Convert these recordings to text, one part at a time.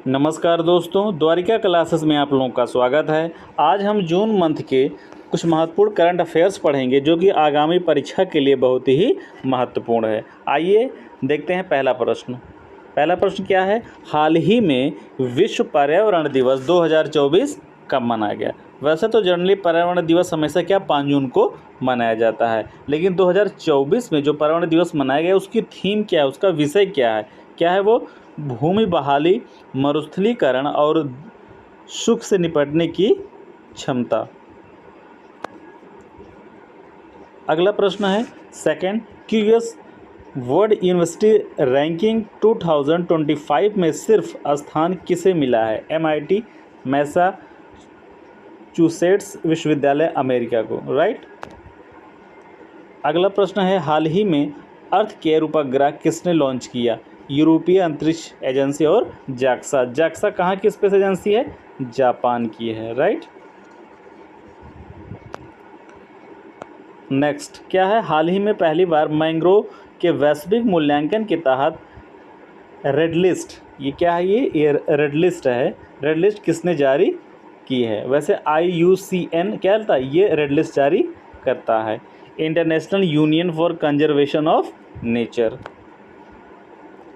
नमस्कार दोस्तों, द्वारिका क्लासेस में आप लोगों का स्वागत है। आज हम जून मंथ के कुछ महत्वपूर्ण करंट अफेयर्स पढ़ेंगे जो कि आगामी परीक्षा के लिए बहुत ही महत्वपूर्ण है। आइए देखते हैं पहला प्रश्न क्या है। हाल ही में विश्व पर्यावरण दिवस 2024 कब मनाया गया। वैसे तो जनरली पर्यावरण दिवस हमेशा 5 जून को मनाया जाता है, लेकिन 2024 में जो पर्यावरण दिवस मनाया गया उसकी थीम क्या है, उसका विषय क्या है वो भूमि बहाली, मरुस्थलीकरण और सुख से निपटने की क्षमता। अगला प्रश्न है second, QS world university ranking 2025 में सिर्फ स्थान किसे मिला है। MIT, मैसाचुसेट्स विश्वविद्यालय अमेरिका को, राइट। अगला प्रश्न है हाल ही में अर्थ केयर उपग्रह किसने लॉन्च किया। यूरोपीय अंतरिक्ष एजेंसी और जाक्सा कहाँ की स्पेस एजेंसी है, जापान की है, राइट। नेक्स्ट क्या है, हाल ही में पहली बार मैंग्रोव के वैश्विक मूल्यांकन के तहत रेड लिस्ट, ये क्या है, ये रेड लिस्ट है। रेड लिस्ट किसने जारी की है। वैसे IUCN क्या होता है, ये रेड लिस्ट जारी करता है। International union for conservation of nature.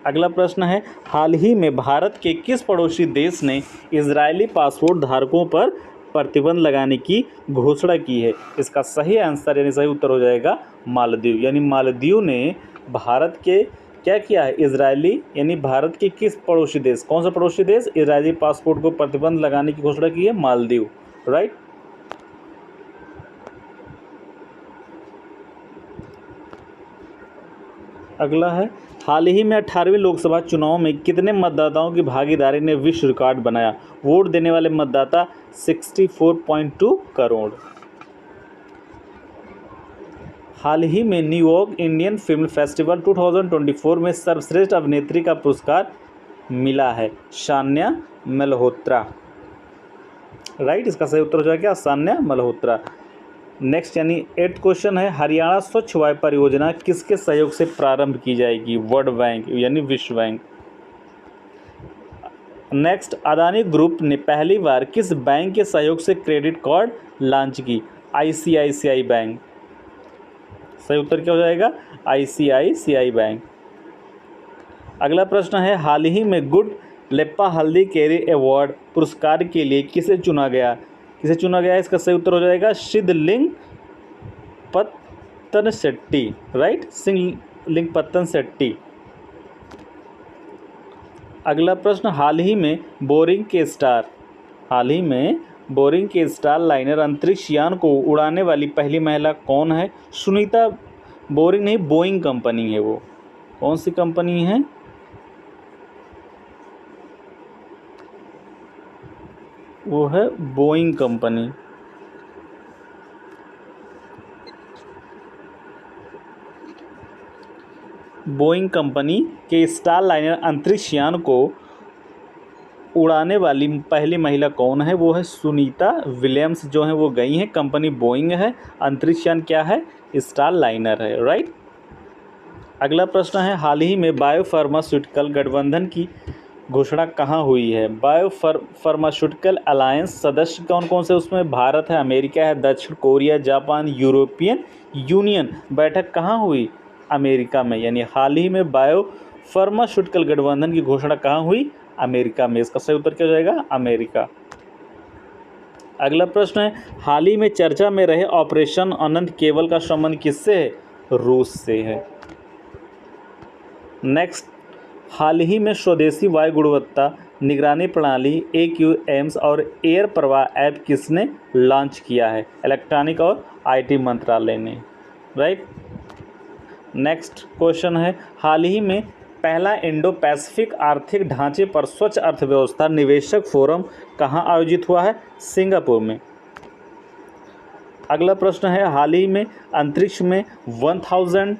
अगला प्रश्न है हाल ही में भारत के किस पड़ोसी देश ने इजरायली पासपोर्ट धारकों पर प्रतिबंध लगाने की घोषणा की है। इसका सही आंसर यानी सही उत्तर हो जाएगा मालदीव। यानी मालदीव ने भारत के क्या किया है, इजरायली यानी भारत के किस पड़ोसी देश, कौन सा पड़ोसी देश इजरायली पासपोर्ट को प्रतिबंध लगाने की घोषणा की है, मालदीव, राइट। अगला है हाल ही में 18वीं लोकसभा चुनाव में कितने मतदाताओं की भागीदारी ने विश्व रिकॉर्ड बनाया। वोट देने वाले मतदाता 64.2 करोड़। हाल ही में न्यूयॉर्क इंडियन फिल्म फेस्टिवल 2024 में सर्वश्रेष्ठ अभिनेत्री का पुरस्कार मिला है सान्या मल्होत्रा, राइट। इसका सही उत्तर हो जाएगा सान्या मल्होत्रा। नेक्स्ट यानी 8th क्वेश्चन है, हरियाणा स्वच्छ वायु परियोजना किसके सहयोग से प्रारंभ की जाएगी। वर्ल्ड बैंक यानी विश्व बैंक। नेक्स्ट, अदानी ग्रुप ने पहली बार किस बैंक के सहयोग से क्रेडिट कार्ड लॉन्च की। ICICI bank. सही उत्तर क्या हो जाएगा, ICICI बैंक। अगला प्रश्न है हाल ही में गुड लेप्पा हल्दी केरी अवार्ड पुरस्कार के लिए किसे चुना गया। इसका सही उत्तर हो जाएगा सिद्धलिंग पत्तन शेट्टी, राइट, सिद्धलिंग पत्तन शेट्टी। अगला प्रश्न, हाल ही में बोरिंग के स्टार लाइनर अंतरिक्ष यान को उड़ाने वाली पहली महिला कौन है। सुनीता, बोरिंग नहीं बोइंग कंपनी है वो, कौन सी कंपनी है, वो है बोइंग कंपनी। बोइंग कंपनी के स्टार लाइनर अंतरिक्ष यान को उड़ाने वाली पहली महिला कौन है, वो है सुनीता विलियम्स जो है वो गई हैं। कंपनी बोइंग है, अंतरिक्ष यान क्या है, स्टार लाइनर है, राइट। अगला प्रश्न है हाल ही में बायोफार्मास्यूटिकल गठबंधन की घोषणा कहाँ हुई है। फार्मास्यूटिकल अलायंस सदस्य कौन कौन से उसमें भारत है, अमेरिका है, दक्षिण कोरिया, जापान, यूरोपियन यूनियन। बैठक कहाँ हुई, अमेरिका में। यानी हाल ही में बायोफार्मास्यूटिकल गठबंधन की घोषणा कहाँ हुई, अमेरिका में। इसका सही उत्तर क्या हो जाएगा, अमेरिका। अगला प्रश्न है हाल ही में चर्चा में रहे ऑपरेशन अनंत केबल का संबंध किससे है, रूस से है। नेक्स्ट, हाल ही में स्वदेशी वायु गुणवत्ता निगरानी प्रणाली AQAIMS और एयर प्रवाह ऐप किसने लॉन्च किया है, इलेक्ट्रॉनिक और IT मंत्रालय ने, राइट। नेक्स्ट क्वेश्चन है हाल ही में पहला इंडो पैसिफिक आर्थिक ढांचे पर स्वच्छ अर्थव्यवस्था निवेशक फोरम कहाँ आयोजित हुआ है, सिंगापुर में। अगला प्रश्न है हाल ही में अंतरिक्ष में 1000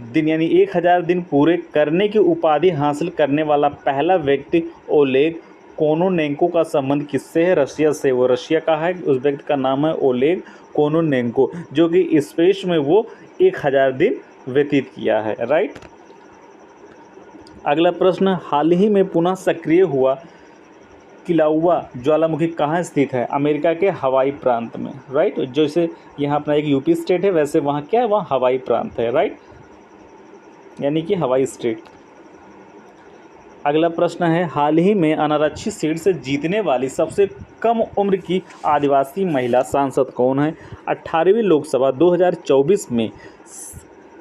दिन यानी 1000 दिन पूरे करने की उपाधि हासिल करने वाला पहला व्यक्ति ओलेग कोनोनेंको का संबंध किससे है, रशिया से। वो रशिया का है, उस व्यक्ति का नाम है ओलेग कोनोनेंको जो कि स्पेस में वो 1000 दिन व्यतीत किया है, राइट। अगला प्रश्न, हाल ही में पुनः सक्रिय हुआ किलाउआ ज्वालामुखी कहाँ स्थित है? अमेरिका के हवाई प्रांत में, राइट। जैसे यहाँ अपना एक यूपी स्टेट है, वैसे वहाँ क्या है, वहाँ हवाई प्रांत है, राइट, यानी कि हवाई स्टेट। अगला प्रश्न है, हाल ही में अनारक्षित सीट से जीतने वाली सबसे कम उम्र की आदिवासी महिला सांसद कौन है? 18वीं लोकसभा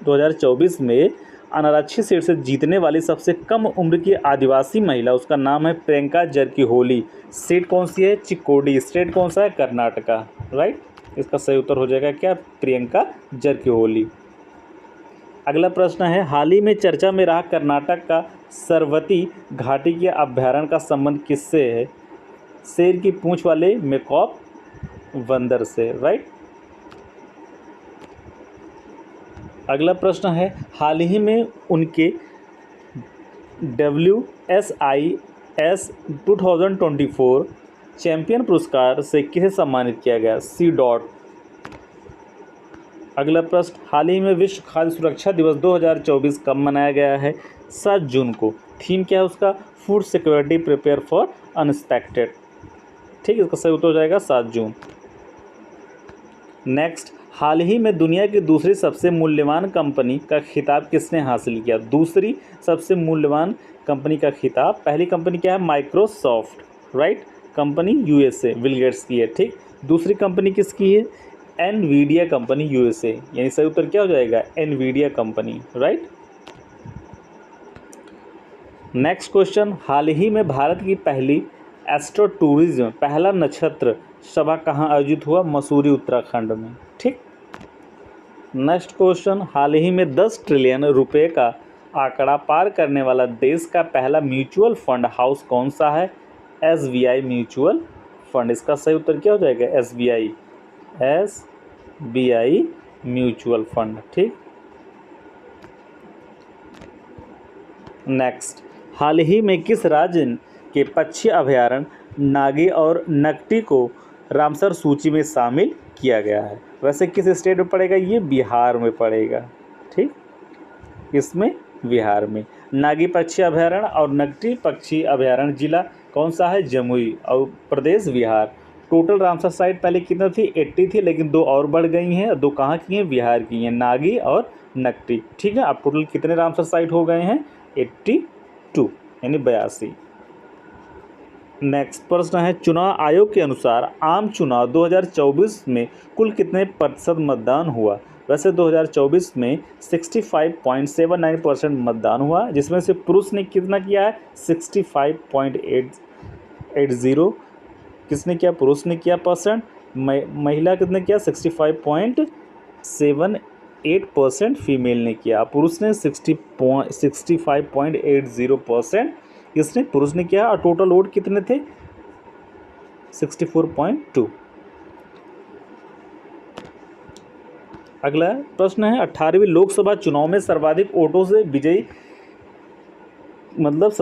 2024 में अनारक्षित सीट से जीतने वाली सबसे कम उम्र की आदिवासी महिला, उसका नाम है प्रियंका जरकिहोली। सीट कौन सी है? चिक्कोडी। स्टेट कौन सा है? कर्नाटका, राइट। इसका सही उत्तर हो जाएगा क्या? प्रियंका जरकिहोली। अगला प्रश्न है, हाल ही में चर्चा में रहा कर्नाटक का सरवती घाटी के अभ्यारण्य का संबंध किससे है? शेर की पूंछ वाले मेकॉप बंदर से, राइट। अगला प्रश्न है, हाल ही में उनके WSIS 2024 चैंपियन पुरस्कार से किसे सम्मानित किया गया? C dot. अगला प्रश्न, हाल ही में विश्व खाद्य सुरक्षा दिवस 2024 कब मनाया गया है? 7 जून को। थीम क्या है उसका? Food security prepare for unexpected, ठीक है, इसका सही उत्तर हो जाएगा 7 जून। नेक्स्ट, हाल ही में दुनिया की दूसरी सबसे मूल्यवान कंपनी का खिताब किसने हासिल किया? दूसरी सबसे मूल्यवान कंपनी का खिताब, पहली कंपनी क्या है? Microsoft, right, company USA Bill Gates की है, ठीक। दूसरी कंपनी किसकी है? एनवीडिया कंपनी USA, यानी सही उत्तर क्या हो जाएगा? Nvidia company, right. Next question, हाल ही में भारत की पहली एस्ट्रो टूरिज्म पहला नक्षत्र सभा कहाँ आयोजित हुआ? मसूरी, उत्तराखंड में, ठीक। नेक्स्ट क्वेश्चन, हाल ही में 10 ट्रिलियन रुपए का आंकड़ा पार करने वाला देश का पहला म्यूचुअल फंड हाउस कौन सा है? SBI mutual fund. इसका सही उत्तर क्या हो जाएगा? SBI म्यूचुअल फंड, ठीक। नेक्स्ट, हाल ही में किस राज्य के पक्षी अभयारण्य नागी और नकटी को रामसर सूची में शामिल किया गया है? वैसे किस स्टेट में पड़ेगा? ये बिहार में पड़ेगा, ठीक, इसमें बिहार में। नागी पक्षी अभयारण्य और नकटी पक्षी अभयारण्य जिला कौन सा है? जमुई, और Pradesh Bihar. Total Ramsar site पहले कितना थी? 80 थी, लेकिन 2 और बढ़ गई हैं। 2 कहाँ की हैं? बिहार की हैं, नागी और नकटी, ठीक है। अब टोटल कितने रामसर साइट हो गए हैं? 82, यानी 82। नेक्स्ट प्रश्न है, चुनाव आयोग के अनुसार आम चुनाव 2024 में कुल कितने प्रतिशत मतदान हुआ? वैसे 2024 में 65.79% मतदान हुआ, जिसमें से पुरुष ने कितना किया है? 65.80। किसने किया? पुरुष ने किया परसेंट। महिला कितने किया? 65.78% फीमेल ने किया। पुरुष ने 65.80% किसने? पुरुष ने किया। और टोटल वोट कितने थे? 64.2। अगला प्रश्न है, 18वीं लोकसभा चुनाव में सर्वाधिक वोटों से विजयी, मतलब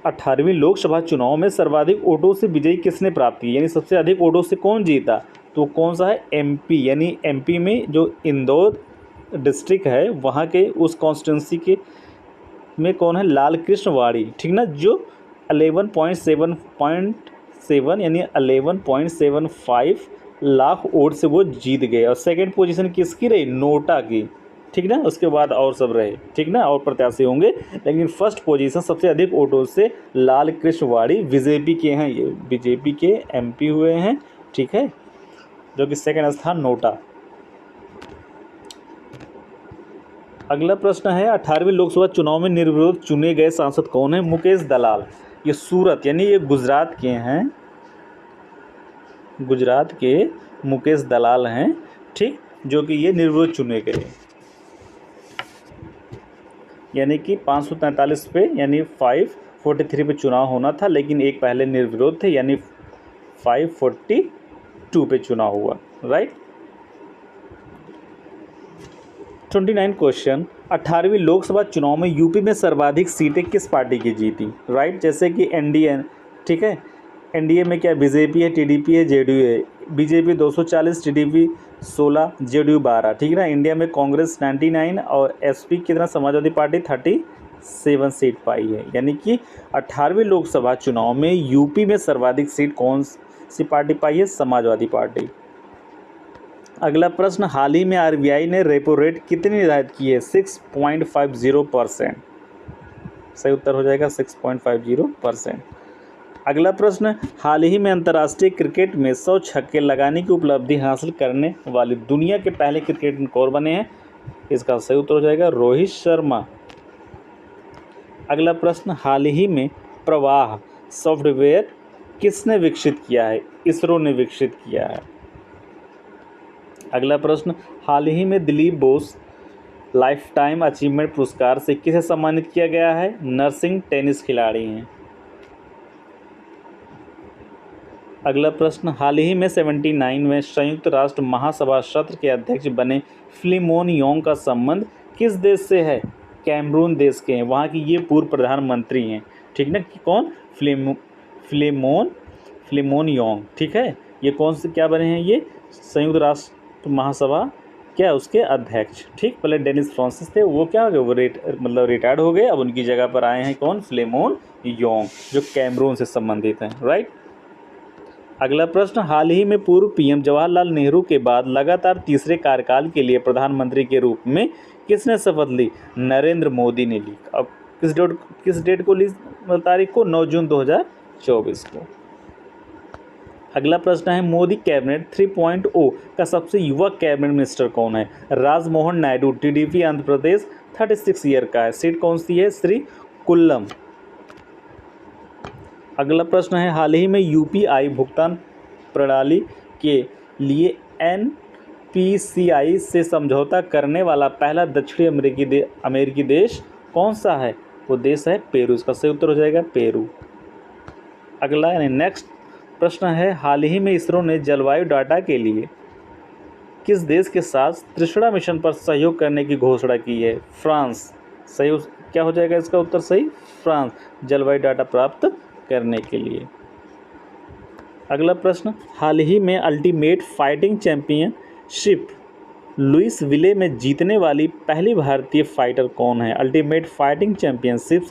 18वीं लोकसभा चुनाव में सर्वाधिक वोटों से विजयी किसने प्राप्त की? यानी सबसे अधिक वोटों से कौन जीता? तो कौन सा है? MP, यानी MP में जो इंदौर डिस्ट्रिक्ट है वहाँ के उस कॉन्स्टिट्यूंसी के में कौन है? लाल कृष्ण वाड़ी, ठीक ना, जो 11.7 यानी 11.75 लाख वोट से वो जीत गए। और सेकंड पोजीशन किसकी रही? नोटा की, ठीक ना। उसके बाद और सब रहे, ठीक ना, और प्रत्याशी होंगे, लेकिन फर्स्ट पोजीशन सबसे अधिक वोटों से लाल कृष्ण वाड़ी बीजेपी के हैं, ये बीजेपी के MP हुए हैं, ठीक है, जो कि सेकंड स्थान नोटा। अगला प्रश्न है, 18वीं लोकसभा चुनाव में निर्विरोध चुने गए सांसद कौन है? मुकेश दलाल। ये सूरत, यानी ये गुजरात के हैं, गुजरात के मुकेश दलाल हैं, ठीक, जो कि ये निर्विरोध चुने गए, यानी कि 543 पे यानी 543 पे चुनाव होना था, लेकिन एक पहले निर्विरोध थे, यानी 542 पे चुनाव हुआ, राइट। 29 क्वेश्चन, 18वीं लोकसभा चुनाव में यूपी में सर्वाधिक सीटें किस पार्टी की जीती? राइट, जैसे कि NDA, ठीक है, NDA में क्या? बीजेपी है, TDP है, JDU है। बीजेपी 240, TDP 16, JDU 12, ठीक है ना। इंडिया में कांग्रेस 99 और SP कितना? समाजवादी पार्टी 7 सीट पाई है। यानी कि 18वीं लोकसभा चुनाव में यूपी में सर्वाधिक सीट कौन सी पार्टी पाई है? समाजवादी पार्टी। अगला प्रश्न, हाल ही में आरबीआई ने रेपो रेट कितनी निर्धारित की है? 6.50%। सही उत्तर हो जाएगा 6.50%। अगला प्रश्न, हाल ही में अंतर्राष्ट्रीय क्रिकेट में 100 छक्के लगाने की उपलब्धि हासिल करने वाले दुनिया के पहले क्रिकेटर कौन बने हैं? इसका सही उत्तर हो जाएगा रोहित शर्मा। अगला प्रश्न, हाल ही में प्रवाह सॉफ्टवेयर किसने विकसित किया है? इसरो ने विकसित किया है। अगला प्रश्न, हाल ही में Dilip Bose life time achievement पुरस्कार से किसे सम्मानित किया गया है? नर्सिंग टेनिस खिलाड़ी हैं। अगला प्रश्न, हाल ही में 79वें संयुक्त राष्ट्र महासभा सत्र के अध्यक्ष बने फिलिमोन योंग का संबंध किस देश से है? कैमरून देश के हैं, वहाँ की ये पूर्व प्रधानमंत्री हैं। ठीक ना, कि कौन? Filimon Yong. ठीक है, ये कौन से क्या बने हैं? ये संयुक्त राष्ट्र महासभा क्या उसके अध्यक्ष। ठीक, पहले डेनिस फ्रांसिस थे, वो क्या हो गए? वो रिटायर्ड हो गए। अब उनकी जगह पर आए हैं कौन? फिलिमोन योंग, जो कैमरून से संबंधित हैं। राइट। अगला प्रश्न, हाल ही में पूर्व पीएम जवाहरलाल नेहरू के बाद लगातार तीसरे कार्यकाल के लिए प्रधानमंत्री के रूप में किसने शपथ ली? नरेंद्र मोदी ने ली। अब किस डेट को ली? तारीख को 9 जून 2024 को। अगला प्रश्न है, मोदी कैबिनेट 3.0 का सबसे युवा कैबिनेट मिनिस्टर कौन है? राजमोहन नायडू, टीडीपी आंध्र प्रदेश, 36 ईयर का है। सीट कौन सी है? श्री कुल्लम। अगला प्रश्न है, हाल ही में यूपीआई भुगतान प्रणाली के लिए एनपीसीआई से समझौता करने वाला पहला दक्षिणी अमेरिकी देश कौन सा है? वो देश है पेरू। इसका सही उत्तर हो जाएगा पेरू। अगला यानी नेक्स्ट प्रश्न है, हाल ही में इसरो ने जलवायु डाटा के लिए किस देश के साथ त्रिशुरा मिशन पर सहयोग करने की घोषणा की है? फ्रांस। सही क्या हो जाएगा इसका उत्तर? सही, फ्रांस, जलवायु डाटा प्राप्त करने के लिए। अगला प्रश्न, हाल ही में अल्टीमेट फाइटिंग चैंपियनशिप लुइस विले में जीतने वाली पहली भारतीय फाइटर कौन है? अल्टीमेट फाइटिंग चैंपियनशिप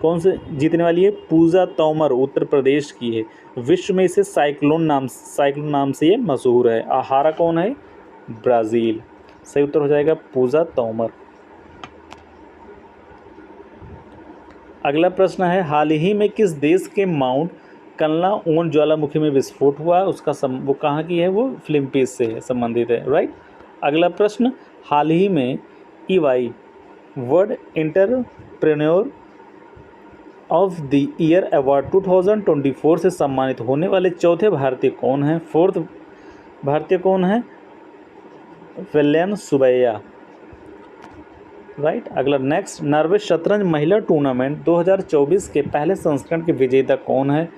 कौन से जीतने वाली है? पूजा तोमर, उत्तर प्रदेश की है। विश्व में इसे साइक्लोन नाम से ये मशहूर है। हारा कौन है? ब्राज़ील। सही उत्तर हो जाएगा पूजा तोमर। अगला प्रश्न है, हाल ही में किस देश के माउंट कल्लाओन ज्वालामुखी में विस्फोट हुआ? उसका वो कहाँ की है? वो फिलीपींस से है, संबंधित है। राइट। अगला प्रश्न, हाल ही में EY world entrepreneur of the year award 2024 से सम्मानित होने वाले चौथे भारतीय कौन हैं? फोर्थ भारतीय कौन है? विलियम सुबैया। राइट। अगला नेक्स्ट, नॉर्वे शतरंज महिला टूर्नामेंट 2024 के पहले संस्करण के विजेता कौन है?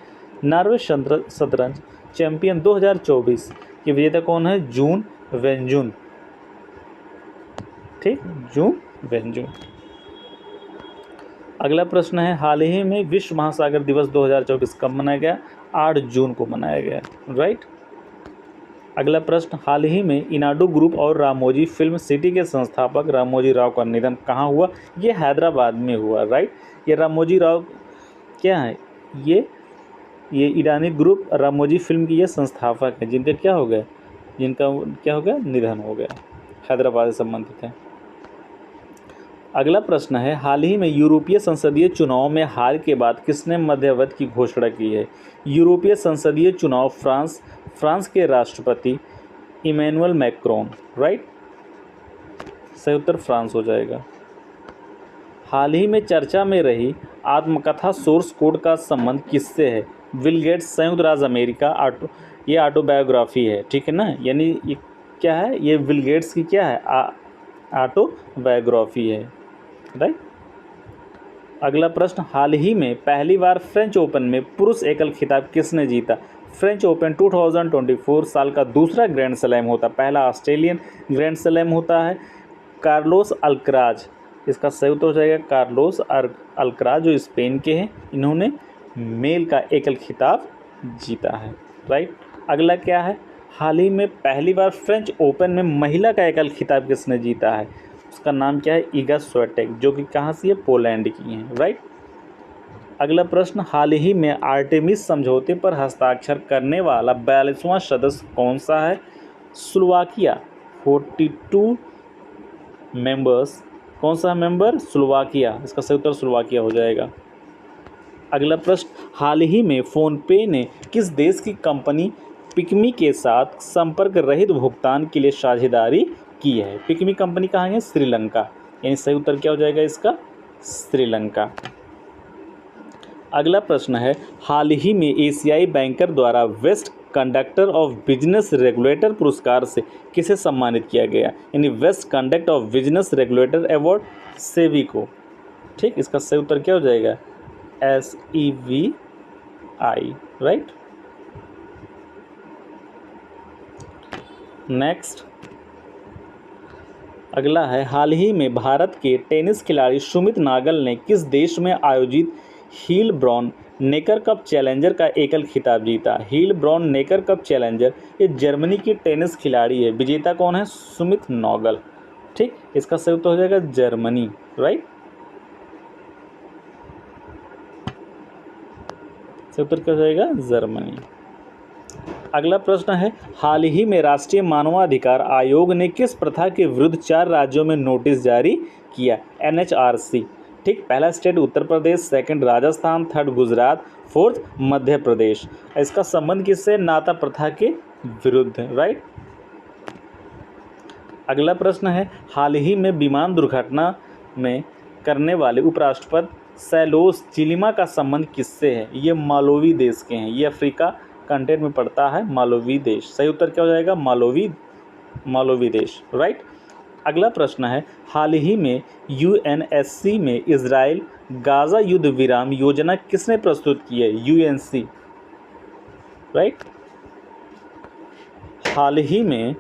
नॉर्वे शतरंज चैंपियन 2024 के विजेता कौन है? जून वेंजुन। ठीक, जून वेंजुन। अगला प्रश्न है, हाल ही में विश्व महासागर दिवस 2024 कब मनाया गया? 8 जून को मनाया गया। राइट। अगला प्रश्न, हाल ही में इनाडू ग्रुप और रामोजी फिल्म सिटी के संस्थापक रामोजी राव का निधन कहाँ हुआ? ये हैदराबाद में हुआ। राइट। ये रामोजी राव क्या है? ये ईरानी ग्रुप रामोजी फिल्म की ये संस्थापक है, जिनका क्या हो गया? निधन हो गया। हैदराबाद से संबंधित है। अगला प्रश्न है, हाल ही में यूरोपीय संसदीय चुनाव में हार के बाद किसने मध्यवर्ती की घोषणा की है? यूरोपीय संसदीय चुनाव फ्रांस के राष्ट्रपति इमैनुअल मैक्रोन। राइट। सही उत्तर फ्रांस हो जाएगा। हाल ही में चर्चा में रही आत्मकथा सोर्स कोड का संबंध किससे है? बिल गेट्स, संयुक्त राज्य अमेरिका। ये ऑटोबायोग्राफी है। ठीक है ना, यानी ये क्या है? ये बिल गेट्स की क्या है? ऑटोबायोग्राफी है। राइट। अगला प्रश्न, हाल ही में पहली बार फ्रेंच ओपन में पुरुष एकल खिताब किसने जीता? फ्रेंच ओपन 2024 साल का दूसरा ग्रैंड स्लैम होता है, पहला ऑस्ट्रेलियन ग्रैंड स्लैम होता है। कार्लोस अल्कराज, इसका सही उत्तर हो जाएगा कार्लोस अल्कराज, जो स्पेन के हैं। इन्होंने मेल का एकल खिताब जीता है। राइट। अगला क्या है? हाल ही में पहली बार फ्रेंच ओपन में महिला का एकल खिताब किसने जीता है? उसका नाम क्या है, ईगा स्विएटेक, जो कि कहाँ से है, पोलैंड की हैं, राइट। अगला प्रश्न, हाल ही में आर्टेमिस समझौते पर हस्ताक्षर करने वाला 42वां सदस्य कौन सा है, स्लोवाकिया। 42 मेंबर्स, कौन सा मेंबर, स्लोवाकिया, इसका सही उत्तर स्लोवाकिया हो जाएगा। अगला प्रश्न, हाल ही में फ़ोनपे ने किस देश की कंपनी पिकमी के साथ संपर्क रहित भुगतान के लिए साझेदारी की है। पिकमी कंपनी कहाँ है, श्रीलंका, यानी सही उत्तर क्या हो जाएगा इसका, श्रीलंका। अगला प्रश्न है, हाल ही में एशियाई बैंकर द्वारा best conductor of business regulator पुरस्कार से किसे सम्मानित किया गया, यानी best conduct of business regulator award SEBI को। ठीक, इसका सही उत्तर क्या हो जाएगा, SEBI, राइट। नेक्स्ट अगला है, हाल ही में भारत के टेनिस खिलाड़ी सुमित नागल ने किस देश में आयोजित हील ब्रॉन नेकर कप चैलेंजर का एकल खिताब जीता। हील ब्रॉन नेकर कप चैलेंजर, ये जर्मनी की टेनिस खिलाड़ी है, विजेता कौन है, सुमित नागल। ठीक, इसका सही उत्तर हो जाएगा जर्मनी, राइट। सही उत्तर क्या हो जाएगा, जर्मनी। अगला प्रश्न है, हाल ही में राष्ट्रीय मानवाधिकार आयोग ने किस प्रथा के विरुद्ध 4 राज्यों में नोटिस जारी किया, NHRC। ठीक, पहला state Uttar Pradesh, second Rajasthan, third Gujarat, fourth Madhya Pradesh. इसका संबंध किससे, नाता प्रथा के विरुद्ध, राइट। अगला प्रश्न है, हाल ही में विमान दुर्घटना में करने वाले उपराष्ट्रपति सैलोस चिलिमा का संबंध किससे है। ये मालवी देश के हैं, ये अफ्रीका कंटेंट में पड़ता है, मालवी देश। सही उत्तर क्या हो जाएगा, मालवी देश, राइट। अगला प्रश्न है, हाल ही में UNSC में इजराइल गाजा युद्ध विराम योजना किसने प्रस्तुत की है, UNC, राइट। हाल ही में